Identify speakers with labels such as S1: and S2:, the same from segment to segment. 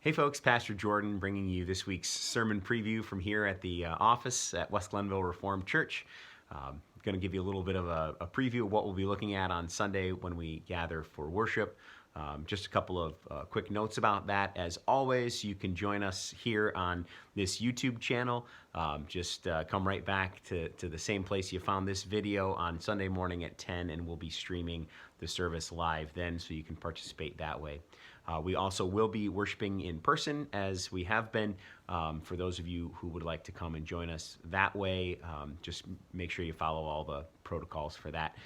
S1: Hey folks, Pastor Jordan bringing you this week's sermon preview from here at the office at West Glenville Reformed Church. Going to give you a little bit of a preview of what we'll be looking at on Sunday when we gather for worship. Just a couple of quick notes about that. As always, you can join us here on this YouTube channel. Just come right back to the same place you found this video on Sunday morning at 10, and we'll be streaming the service live then, so you can participate that way. We also will be worshiping in person, as we have been. For those of you who would like to come and join us that way, just make sure you follow all the protocols for that.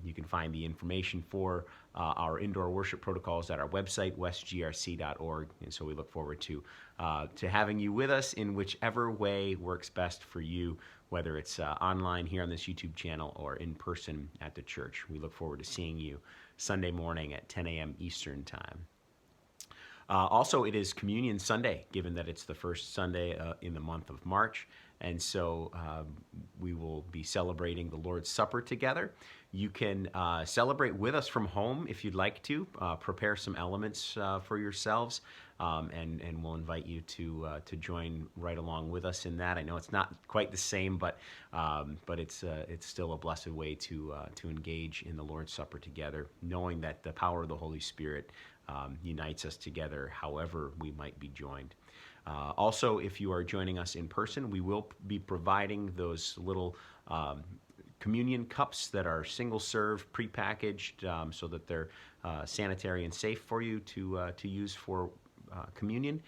S1: You can find the information for our indoor worship protocols at our website, westgrc.org. And so we look forward to having you with us in whichever way works best for you, whether it's online here on this YouTube channel or in person at the church. We look forward to seeing you Sunday morning at 10 a.m. Eastern Time. Also, it is Communion Sunday, given that it's the first Sunday in the month of March. And so we will be celebrating the Lord's Supper together. You can celebrate with us from home if you'd like to. Prepare some elements for yourselves, and we'll invite you to join right along with us in that. I know it's not quite the same, but it's still a blessed way to engage in the Lord's Supper together, knowing that the power of the Holy Spirit unites us together however we might be joined. Also, if you are joining us in person, we will be providing those little communion cups that are single-serve, prepackaged, so that they're sanitary and safe for you to use for communion.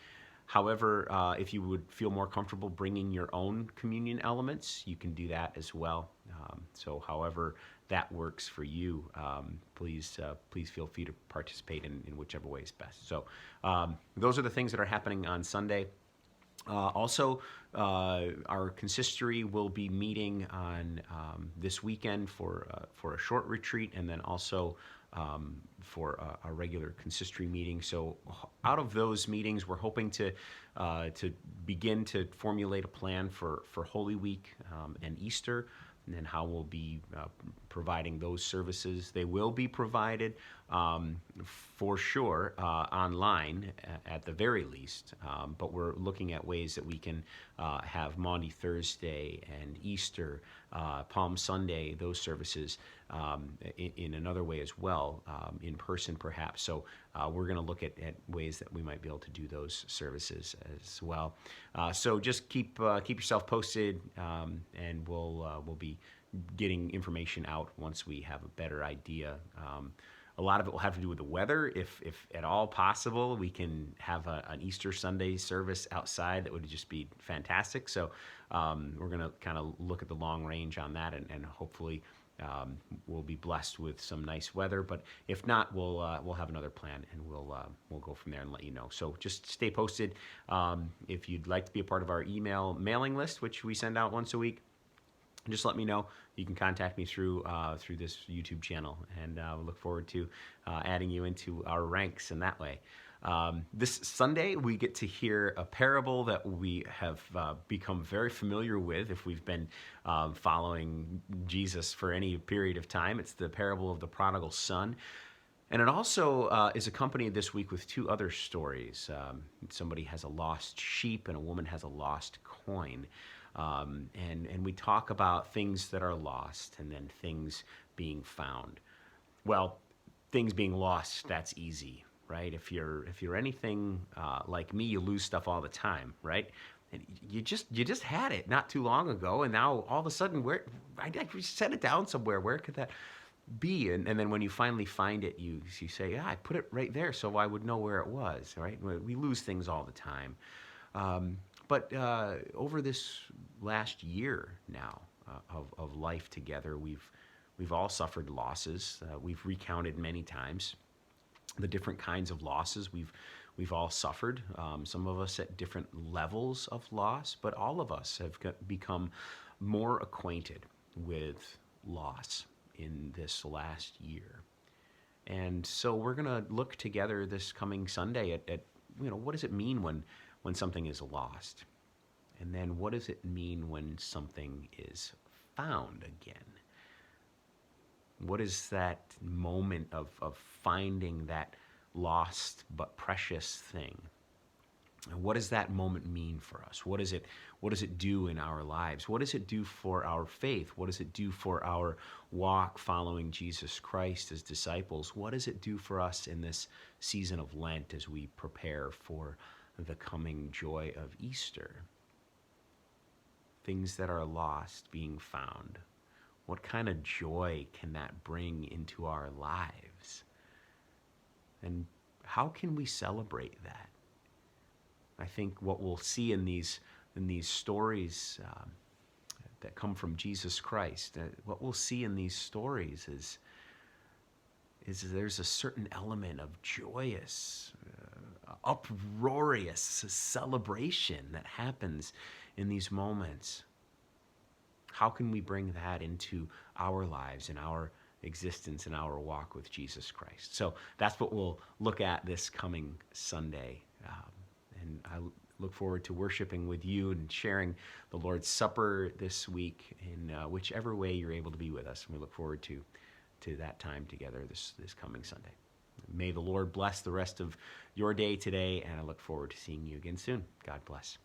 S1: However, if you would feel more comfortable bringing your own communion elements, you can do that as well. So however that works for you, please feel free to participate in whichever way is best. So those are the things that are happening on Sunday. Also, our consistory will be meeting on this weekend for a short retreat, and then also for a regular consistory meeting. So out of those meetings, we're hoping to begin to formulate a plan for Holy Week and Easter, and then how we'll be providing those services. They will be provided for sure online at the very least, but we're looking at ways that we can have Maundy Thursday and Easter, Palm Sunday, those services in another way as well, in person perhaps. So we're going to look at ways that we might be able to do those services as well. So just keep yourself posted, and we'll be getting information out once we have a better idea. A lot of it will have to do with the weather. If at all possible, we can have an Easter Sunday service outside. That would just be fantastic. So we're going to kind of look at the long range on that, and hopefully we'll be blessed with some nice weather. But if not, we'll have another plan, and we'll go from there and let you know. So just stay posted. If you'd like to be a part of our email mailing list, which we send out once a week, just let me know. You can contact me through this YouTube channel, and we look forward to adding you into our ranks in that way. This Sunday, we get to hear a parable that we have become very familiar with if we've been following Jesus for any period of time. It's the parable of the prodigal son. And it also is accompanied this week with two other stories. Somebody has a lost sheep, and a woman has a lost coin. And we talk about things that are lost and then things being found. Well, things being lost, that's easy, right? If you're anything like me, you lose stuff all the time, right? And you just had it not too long ago, and now all of a sudden, I set it down somewhere. Where could that be? And then when you finally find it, you say, yeah, I put it right there, so I would know where it was, right? We lose things all the time. But over this last year now of life together, we've all suffered losses. We've recounted many times the different kinds of losses we've all suffered. Some of us at different levels of loss, but all of us have become more acquainted with loss in this last year. And so we're going to look together this coming Sunday at what does it mean when something is lost? And then what does it mean when something is found again? What is that moment of finding that lost but precious thing? And what does that moment mean for us? What does it do in our lives? What does it do for our faith? What does it do for our walk following Jesus Christ as disciples? What does it do for us in this season of Lent as we prepare for the coming joy of Easter? Things that are lost being found. What kind of joy can that bring into our lives? And how can we celebrate that? I think what we'll see in these stories that come from Jesus Christ, what we'll see in these stories is there's a certain element of joyous, uproarious celebration that happens in these moments. How can we bring that into our lives and our existence and our walk with Jesus Christ? So that's what we'll look at this coming Sunday. And I look forward to worshiping with you and sharing the Lord's Supper this week in whichever way you're able to be with us. And we look forward to that time together this coming Sunday. May the Lord bless the rest of your day today, and I look forward to seeing you again soon. God bless.